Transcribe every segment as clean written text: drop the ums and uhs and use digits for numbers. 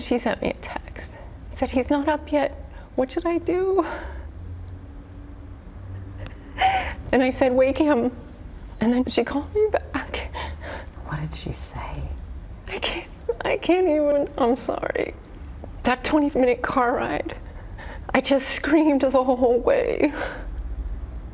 then she sent me a text. Said, he's not up yet. What should I do? And I said, wake him. And then she called me back. What did she say? I can't even, I'm sorry. That 20-minute car ride, I just screamed the whole way.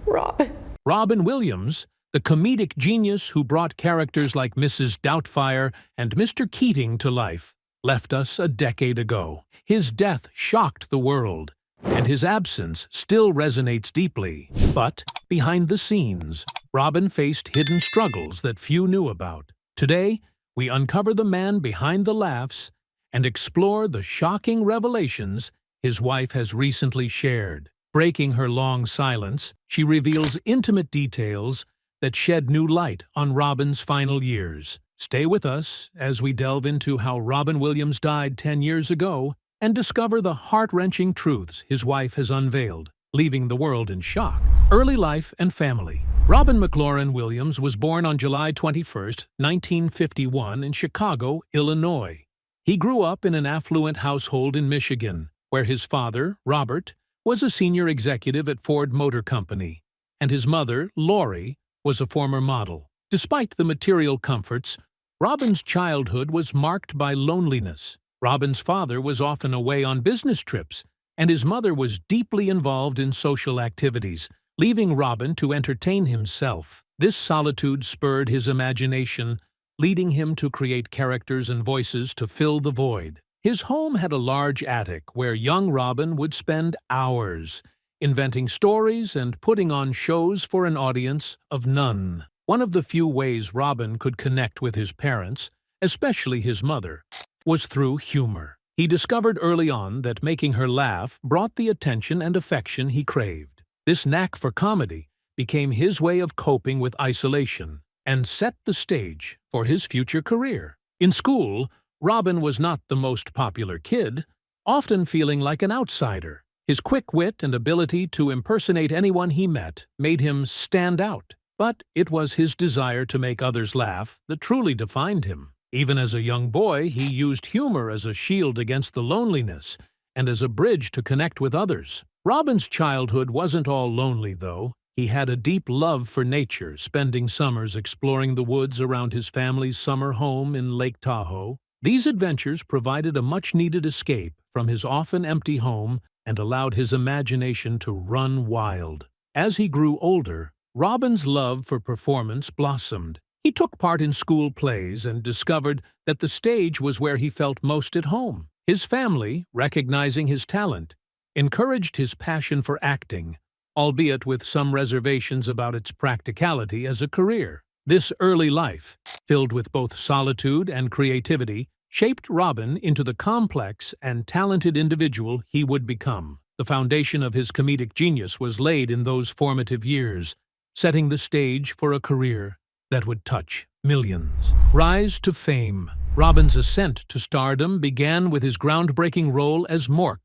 Robin. Robin Williams, the comedic genius who brought characters like Mrs. Doubtfire and Mr. Keating to life, left us a decade ago. His death shocked the world, and his absence still resonates deeply. But behind the scenes, Robin faced hidden struggles that few knew about. Today, we uncover the man behind the laughs and explore the shocking revelations his wife has recently shared. Breaking her long silence, she reveals intimate details that shed new light on Robin's final years. Stay with us as we delve into how Robin Williams died 10 years ago and discover the heart-wrenching truths his wife has unveiled, leaving the world in shock. Early life and family. Robin McLaurin Williams was born on July 21, 1951 in Chicago, Illinois. He grew up in an affluent household in Michigan, where his father, Robert, was a senior executive at Ford Motor Company, and his mother, Lori, was a former model. Despite the material comforts, Robin's childhood was marked by loneliness. Robin's father was often away on business trips, and his mother was deeply involved in social activities, leaving Robin to entertain himself. This solitude spurred his imagination, leading him to create characters and voices to fill the void. His home had a large attic where young Robin would spend hours, inventing stories and putting on shows for an audience of none. One of the few ways Robin could connect with his parents, especially his mother, was through humor. He discovered early on that making her laugh brought the attention and affection he craved. This knack for comedy became his way of coping with isolation and set the stage for his future career. In school, Robin was not the most popular kid, often feeling like an outsider. His quick wit and ability to impersonate anyone he met made him stand out. But it was his desire to make others laugh that truly defined him. Even as a young boy, he used humor as a shield against the loneliness and as a bridge to connect with others. Robin's childhood wasn't all lonely, though. He had a deep love for nature, spending summers exploring the woods around his family's summer home in Lake Tahoe. These adventures provided a much-needed escape from his often empty home and allowed his imagination to run wild. As he grew older, Robin's love for performance blossomed. He took part in school plays and discovered that the stage was where he felt most at home. His family, recognizing his talent, encouraged his passion for acting, albeit with some reservations about its practicality as a career. This early life, filled with both solitude and creativity, shaped Robin into the complex and talented individual he would become. The foundation of his comedic genius was laid in those formative years, setting the stage for a career that would touch millions. Rise to fame. Robin's ascent to stardom began with his groundbreaking role as Mork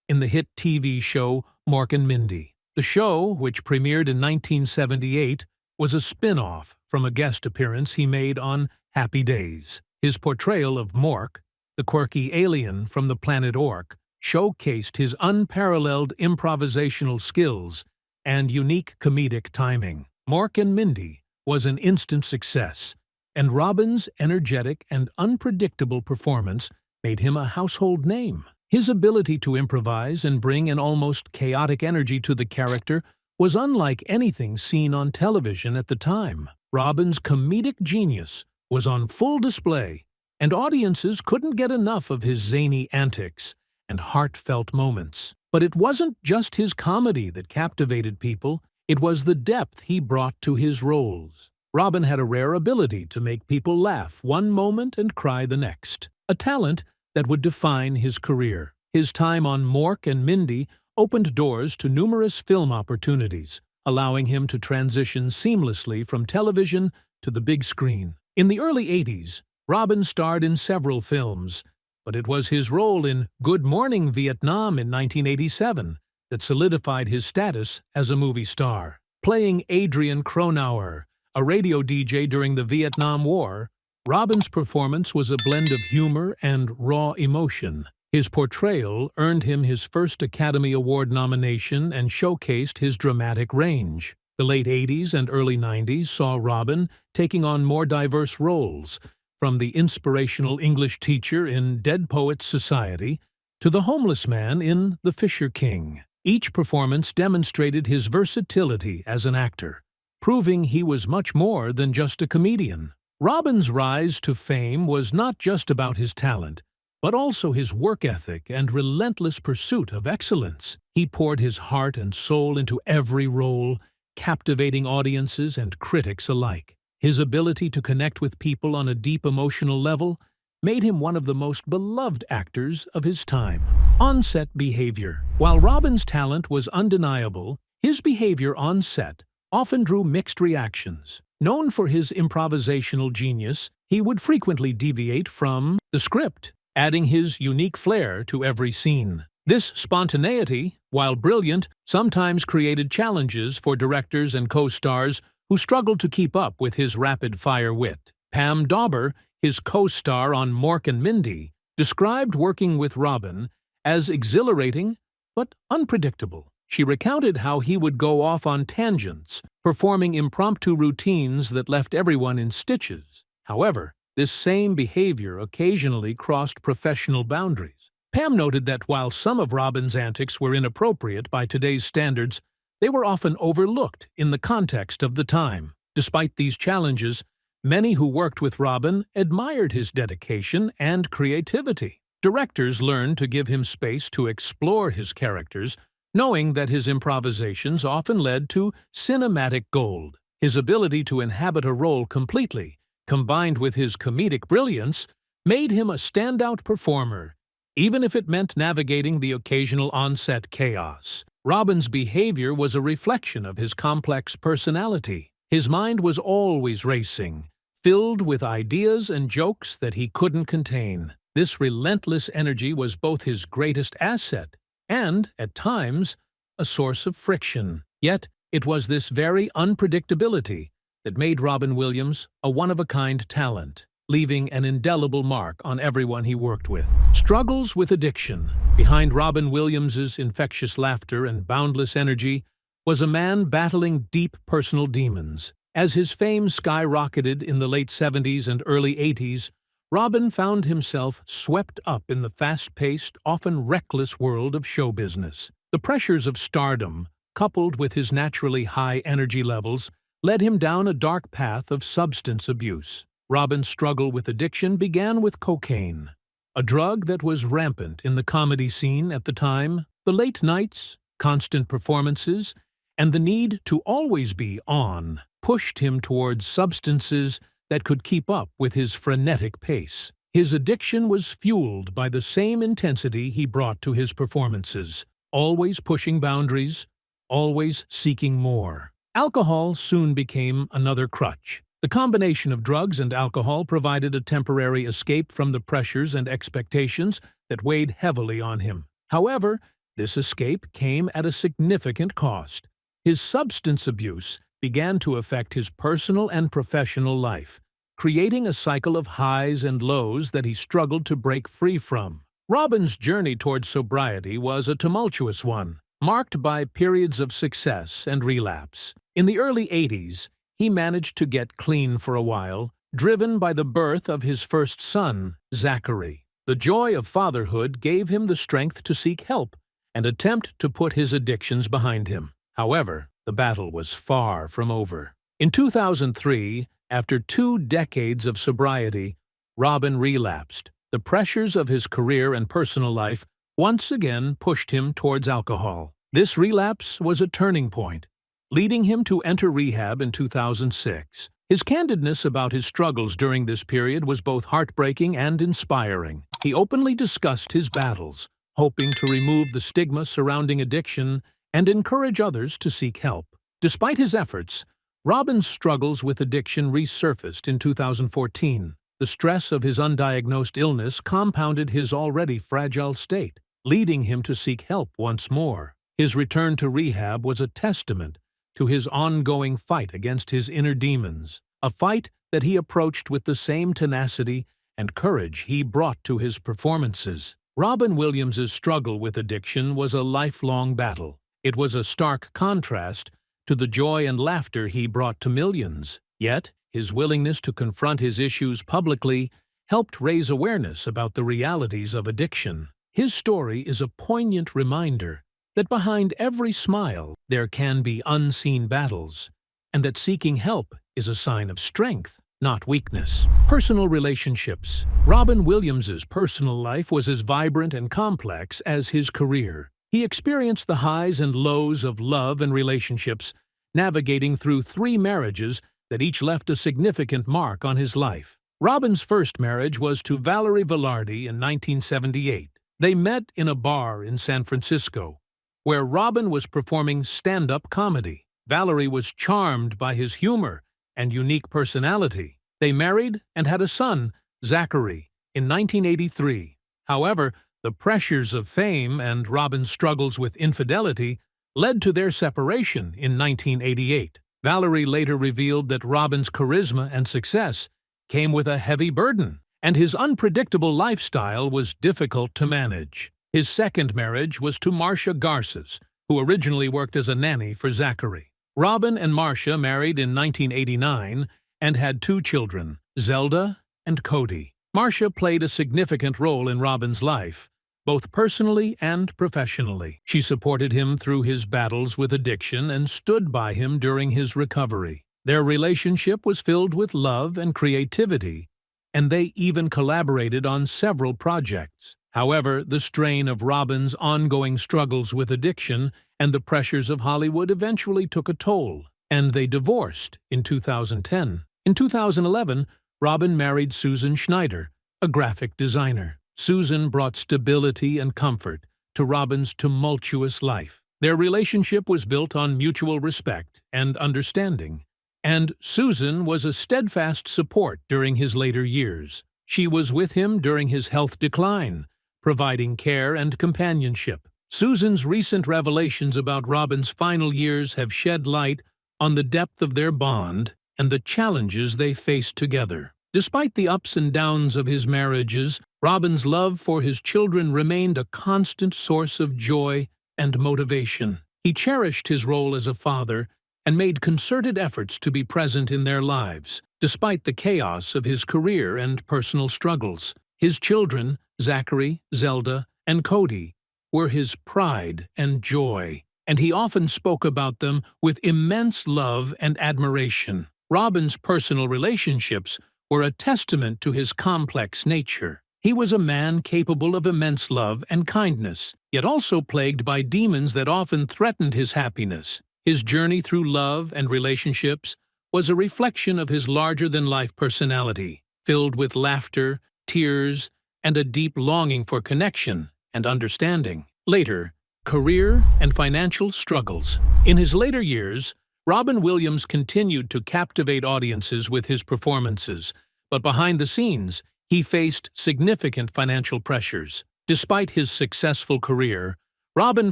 in the hit TV show Mork and Mindy. The show, which premiered in 1978, was a spin-off from a guest appearance he made on Happy Days. His portrayal of Mork, the quirky alien from the planet Ork, showcased his unparalleled improvisational skills and unique comedic timing. Mork and Mindy was an instant success, and Robin's energetic and unpredictable performance made him a household name. His ability to improvise and bring an almost chaotic energy to the character was unlike anything seen on television at the time. Robin's comedic genius was on full display, and audiences couldn't get enough of his zany antics and heartfelt moments. But it wasn't just his comedy that captivated people, it was the depth he brought to his roles. Robin had a rare ability to make people laugh one moment and cry the next, a talent that would define his career. His time on Mork and Mindy opened doors to numerous film opportunities, allowing him to transition seamlessly from television to the big screen. In the early 80s, Robin starred in several films, but it was his role in Good Morning Vietnam in 1987 that solidified his status as a movie star. Playing Adrian Cronauer, a radio DJ during the Vietnam War, Robin's performance was a blend of humor and raw emotion. His portrayal earned him his first Academy Award nomination and showcased his dramatic range. The late 80s and early 90s saw Robin taking on more diverse roles, from the inspirational English teacher in Dead Poets Society to the homeless man in The Fisher King. Each performance demonstrated his versatility as an actor, proving he was much more than just a comedian. Robin's rise to fame was not just about his talent, but also his work ethic and relentless pursuit of excellence. He poured his heart and soul into every role, captivating audiences and critics alike. His ability to connect with people on a deep emotional level made him one of the most beloved actors of his time. Onset Behavior. While Robin's talent was undeniable, his behavior on set often drew mixed reactions. Known for his improvisational genius, he would frequently deviate from the script, adding his unique flair to every scene. This spontaneity, while brilliant, sometimes created challenges for directors and co-stars who struggled to keep up with his rapid-fire wit. Pam Dauber, his co-star on Mork and Mindy, described working with Robin as exhilarating but unpredictable. She recounted how he would go off on tangents, performing impromptu routines that left everyone in stitches. However, this same behavior occasionally crossed professional boundaries. Pam noted that while some of Robin's antics were inappropriate by today's standards, they were often overlooked in the context of the time. Despite these challenges, many who worked with Robin admired his dedication and creativity. Directors learned to give him space to explore his characters, knowing that his improvisations often led to cinematic gold. His ability to inhabit a role completely, combined with his comedic brilliance, made him a standout performer, even if it meant navigating the occasional on-set chaos. Robin's behavior was a reflection of his complex personality. His mind was always racing, filled with ideas and jokes that he couldn't contain. This relentless energy was both his greatest asset and, at times, a source of friction. Yet, it was this very unpredictability that made Robin Williams a one-of-a-kind talent, leaving an indelible mark on everyone he worked with. Struggles with addiction. Behind Robin Williams's infectious laughter and boundless energy was a man battling deep personal demons. As his fame skyrocketed in the late 70s and early 80s, Robin found himself swept up in the fast-paced, often reckless world of show business. The pressures of stardom, coupled with his naturally high energy levels, led him down a dark path of substance abuse. Robin's struggle with addiction began with cocaine, a drug that was rampant in the comedy scene at the time. The late nights, constant performances, and the need to always be on pushed him towards substances that could keep up with his frenetic pace. His addiction was fueled by the same intensity he brought to his performances, always pushing boundaries, always seeking more. Alcohol soon became another crutch. The combination of drugs and alcohol provided a temporary escape from the pressures and expectations that weighed heavily on him. However, this escape came at a significant cost. His substance abuse began to affect his personal and professional life, creating a cycle of highs and lows that he struggled to break free from. Robin's journey towards sobriety was a tumultuous one, marked by periods of success and relapse. In the early 80s, he managed to get clean for a while, driven by the birth of his first son, Zachary. The joy of fatherhood gave him the strength to seek help and attempt to put his addictions behind him. However, the battle was far from over. In 2003, after 2 decades of sobriety, Robin relapsed. The pressures of his career and personal life once again pushed him towards alcohol. This relapse was a turning point, leading him to enter rehab in 2006. His candidness about his struggles during this period was both heartbreaking and inspiring. He openly discussed his battles, hoping to remove the stigma surrounding addiction and encourage others to seek help. Despite his efforts, Robin's struggles with addiction resurfaced in 2014. The stress of his undiagnosed illness compounded his already fragile state, leading him to seek help once more. His return to rehab was a testament to his ongoing fight against his inner demons, a fight that he approached with the same tenacity and courage he brought to his performances. Robin Williams's struggle with addiction was a lifelong battle. It was a stark contrast to the joy and laughter he brought to millions. Yet, his willingness to confront his issues publicly helped raise awareness about the realities of addiction. His story is a poignant reminder that behind every smile there can be unseen battles, and that seeking help is a sign of strength, not weakness. Personal relationships. Robin Williams's personal life was as vibrant and complex as his career. He experienced the highs and lows of love and relationships, navigating through 3 marriages that each left a significant mark on his life. Robin's first marriage was to Valerie Velarde in 1978. They met in a bar in San Francisco, where Robin was performing stand-up comedy. Valerie was charmed by his humor and unique personality. They married and had a son, Zachary, in 1983. However, the pressures of fame and Robin's struggles with infidelity led to their separation in 1988. Valerie later revealed that Robin's charisma and success came with a heavy burden, and his unpredictable lifestyle was difficult to manage. His second marriage was to Marcia Garces, who originally worked as a nanny for Zachary. Robin and Marcia married in 1989 and had 2 children, Zelda and Cody. Marcia played a significant role in Robin's life, both personally and professionally. She supported him through his battles with addiction and stood by him during his recovery. Their relationship was filled with love and creativity, and they even collaborated on several projects. However, the strain of Robin's ongoing struggles with addiction and the pressures of Hollywood eventually took a toll, and they divorced in 2010. In 2011, Robin married Susan Schneider, a graphic designer. Susan brought stability and comfort to Robin's tumultuous life. Their relationship was built on mutual respect and understanding, and Susan was a steadfast support during his later years. She was with him during his health decline, providing care and companionship. Susan's recent revelations about Robin's final years have shed light on the depth of their bond and the challenges they faced together. Despite the ups and downs of his marriages, Robin's love for his children remained a constant source of joy and motivation. He cherished his role as a father and made concerted efforts to be present in their lives, despite the chaos of his career and personal struggles. His children, Zachary, Zelda, and Cody, were his pride and joy, and he often spoke about them with immense love and admiration. Robin's personal relationships were a testament to his complex nature. He was a man capable of immense love and kindness, yet also plagued by demons that often threatened his happiness. His journey through love and relationships was a reflection of his larger-than-life personality, filled with laughter, tears, and a deep longing for connection and understanding. Later, career and financial struggles. In his later years, Robin Williams continued to captivate audiences with his performances, but behind the scenes, he faced significant financial pressures. Despite his successful career, Robin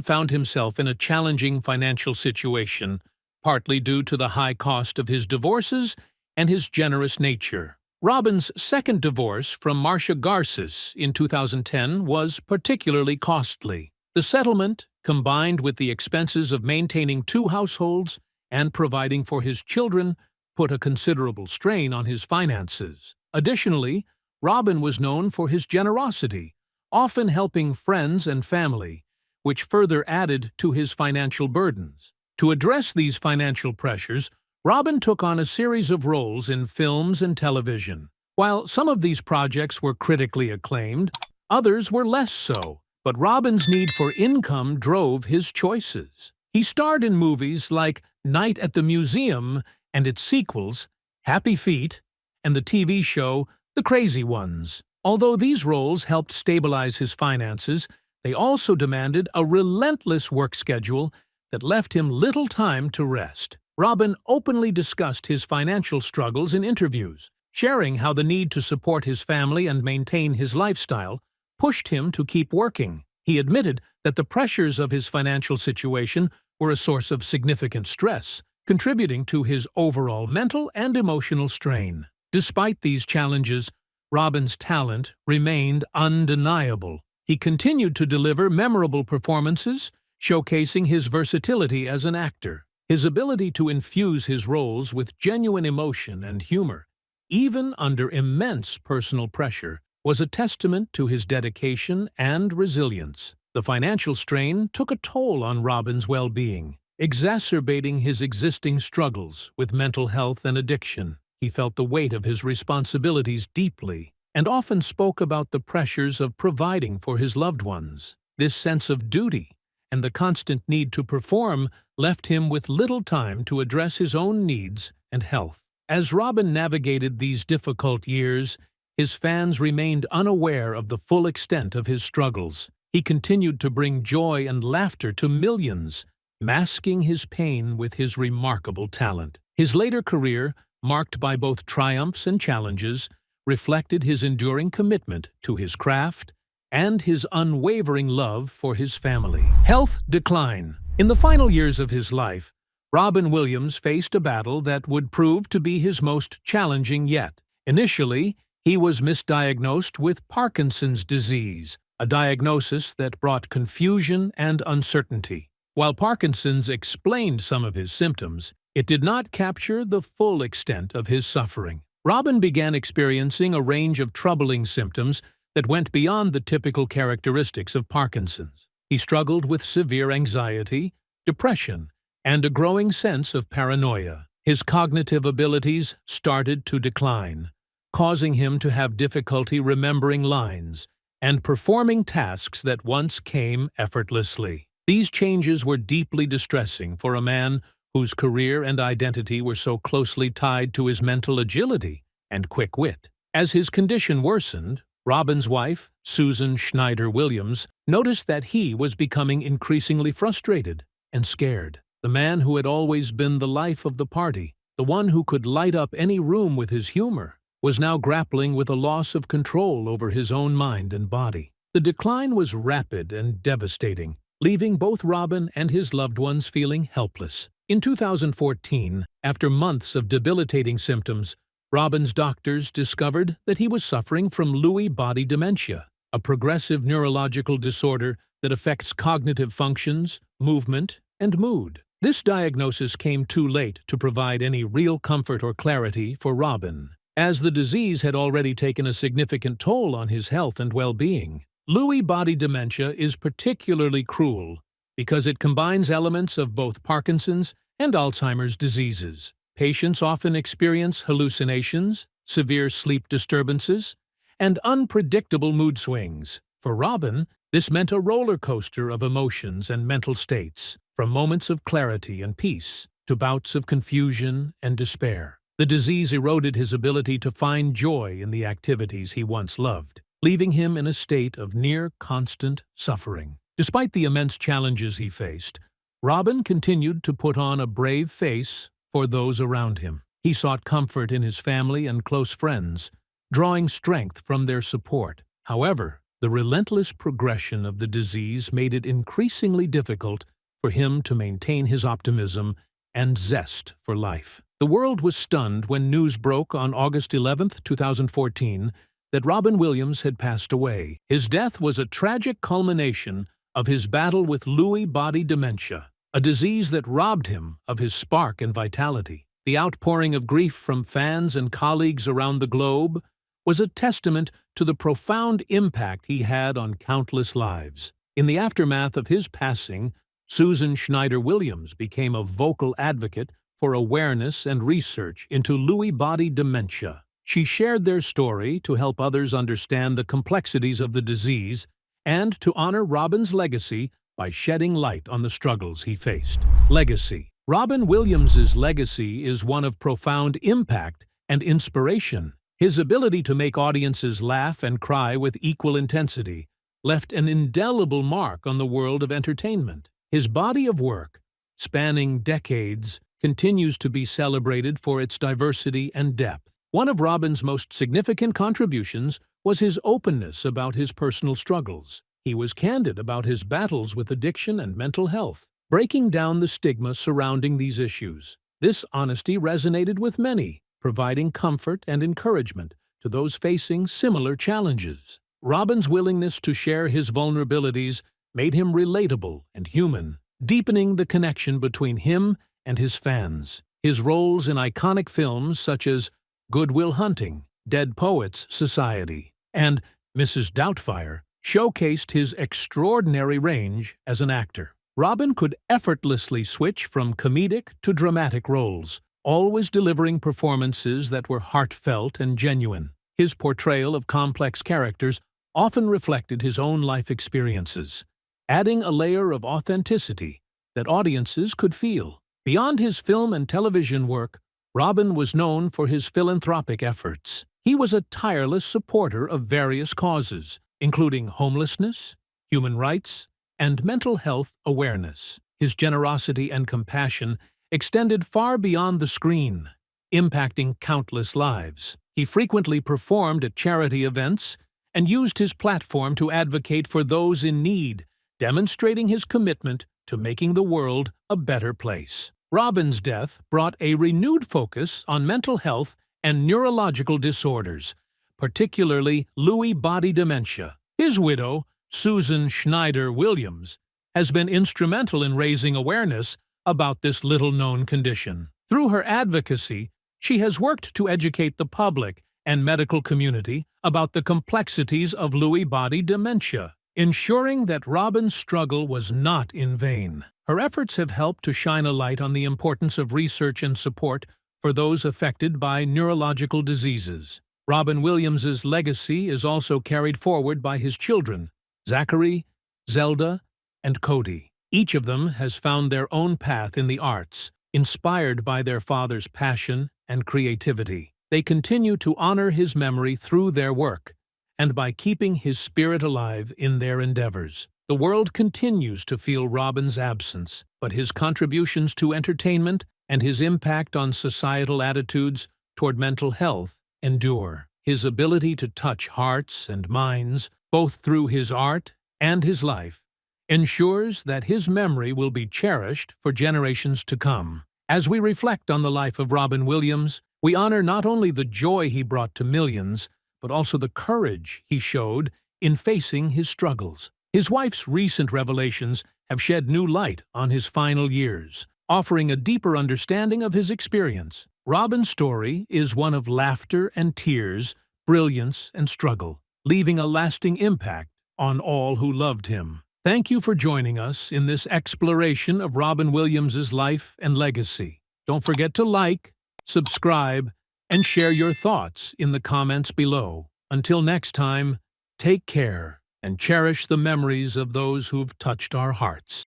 found himself in a challenging financial situation, partly due to the high cost of his divorces and his generous nature. Robin's second divorce from Marcia Garces in 2010 was particularly costly. The settlement, combined with the expenses of maintaining 2 households and providing for his children, put a considerable strain on his finances. Additionally, Robin was known for his generosity, often helping friends and family, which further added to his financial burdens. To address these financial pressures, Robin took on a series of roles in films and television. While some of these projects were critically acclaimed, others were less so, but Robin's need for income drove his choices. He starred in movies like Night at the Museum and its sequels, Happy Feet, and the TV show The Crazy Ones. Although these roles helped stabilize his finances, they also demanded a relentless work schedule that left him little time to rest. Robin openly discussed his financial struggles in interviews, sharing how the need to support his family and maintain his lifestyle pushed him to keep working. He admitted that the pressures of his financial situation were a source of significant stress, contributing to his overall mental and emotional strain. Despite these challenges, Robin's talent remained undeniable. He continued to deliver memorable performances, showcasing his versatility as an actor. His ability to infuse his roles with genuine emotion and humor, even under immense personal pressure, was a testament to his dedication and resilience. The financial strain took a toll on Robin's well-being, exacerbating his existing struggles with mental health and addiction. He felt the weight of his responsibilities deeply and often spoke about the pressures of providing for his loved ones. This sense of duty and the constant need to perform left him with little time to address his own needs and health. As Robin navigated these difficult years, his fans remained unaware of the full extent of his struggles. He continued to bring joy and laughter to millions, masking his pain with his remarkable talent. His later career, marked by both triumphs and challenges, reflected his enduring commitment to his craft and his unwavering love for his family. Health decline. In the final years of his life, Robin Williams faced a battle that would prove to be his most challenging yet. Initially, he was misdiagnosed with Parkinson's disease, a diagnosis that brought confusion and uncertainty. While Parkinson's explained some of his symptoms, it did not capture the full extent of his suffering. Robin began experiencing a range of troubling symptoms that went beyond the typical characteristics of Parkinson's. He struggled with severe anxiety, depression, and a growing sense of paranoia. His cognitive abilities started to decline, causing him to have difficulty remembering lines and performing tasks that once came effortlessly. These changes were deeply distressing for a man whose career and identity were so closely tied to his mental agility and quick wit. As his condition worsened, Robin's wife, Susan Schneider Williams, noticed that he was becoming increasingly frustrated and scared. The man who had always been the life of the party, the one who could light up any room with his humor, was now grappling with a loss of control over his own mind and body. The decline was rapid and devastating, leaving both Robin and his loved ones feeling helpless. In 2014, after months of debilitating symptoms, Robin's doctors discovered that he was suffering from Lewy body dementia, a progressive neurological disorder that affects cognitive functions, movement, and mood. This diagnosis came too late to provide any real comfort or clarity for Robin, as the disease had already taken a significant toll on his health and well-being. Lewy body dementia is particularly cruel because it combines elements of both Parkinson's and Alzheimer's diseases. Patients often experience hallucinations, severe sleep disturbances, and unpredictable mood swings. For Robin, this meant a roller coaster of emotions and mental states, from moments of clarity and peace to bouts of confusion and despair. The disease eroded his ability to find joy in the activities he once loved, leaving him in a state of near constant suffering. Despite the immense challenges he faced, Robin continued to put on a brave face for those around him. He sought comfort in his family and close friends, drawing strength from their support. However, the relentless progression of the disease made it increasingly difficult for him to maintain his optimism and zest for life. The world was stunned when news broke on August 11, 2014, that Robin Williams had passed away. His death was a tragic culmination of his battle with Lewy body dementia, a disease that robbed him of his spark and vitality. The outpouring of grief from fans and colleagues around the globe was a testament to the profound impact he had on countless lives. In the aftermath of his passing, Susan Schneider Williams became a vocal advocate for awareness and research into Lewy body dementia. She shared their story to help others understand the complexities of the disease and to honor Robin's legacy by shedding light on the struggles he faced. Legacy. Robin Williams's legacy is one of profound impact and inspiration. His ability to make audiences laugh and cry with equal intensity left an indelible mark on the world of entertainment. His body of work, spanning decades, continues to be celebrated for its diversity and depth. One of Robin's most significant contributions was his openness about his personal struggles. He was candid about his battles with addiction and mental health, breaking down the stigma surrounding these issues. This honesty resonated with many, providing comfort and encouragement to those facing similar challenges. Robin's willingness to share his vulnerabilities made him relatable and human, deepening the connection between him and his fans. His roles in iconic films such as Good Will Hunting, Dead Poets Society, and Mrs. Doubtfire showcased his extraordinary range as an actor. Robin could effortlessly switch from comedic to dramatic roles, always delivering performances that were heartfelt and genuine. His portrayal of complex characters often reflected his own life experiences, adding a layer of authenticity that audiences could feel. Beyond his film and television work, Robin was known for his philanthropic efforts. He was a tireless supporter of various causes, including homelessness, human rights, and mental health awareness. His generosity and compassion extended far beyond the screen, impacting countless lives. He frequently performed at charity events and used his platform to advocate for those in need, demonstrating his commitment to making the world a better place. Robin's death brought a renewed focus on mental health and neurological disorders, particularly Lewy body dementia. His widow, Susan Schneider Williams, has been instrumental in raising awareness about this little-known condition. Through her advocacy, she has worked to educate the public and medical community about the complexities of Lewy body dementia, ensuring that Robin's struggle was not in vain. Her efforts have helped to shine a light on the importance of research and support for those affected by neurological diseases. Robin Williams's legacy is also carried forward by his children, Zachary, Zelda, and Cody. Each of them has found their own path in the arts, inspired by their father's passion and creativity. They continue to honor his memory through their work, and by keeping his spirit alive in their endeavors. The world continues to feel Robin's absence, but his contributions to entertainment and his impact on societal attitudes toward mental health endure. His ability to touch hearts and minds, both through his art and his life, ensures that his memory will be cherished for generations to come. As we reflect on the life of Robin Williams, we honor not only the joy he brought to millions, but also the courage he showed in facing his struggles. His wife's recent revelations have shed new light on his final years, offering a deeper understanding of his experience. Robin's story is one of laughter and tears, brilliance and struggle, leaving a lasting impact on all who loved him. Thank you for joining us in this exploration of Robin Williams's life and legacy. Don't forget to like, subscribe, and share your thoughts in the comments below. Until next time, take care and cherish the memories of those who've touched our hearts.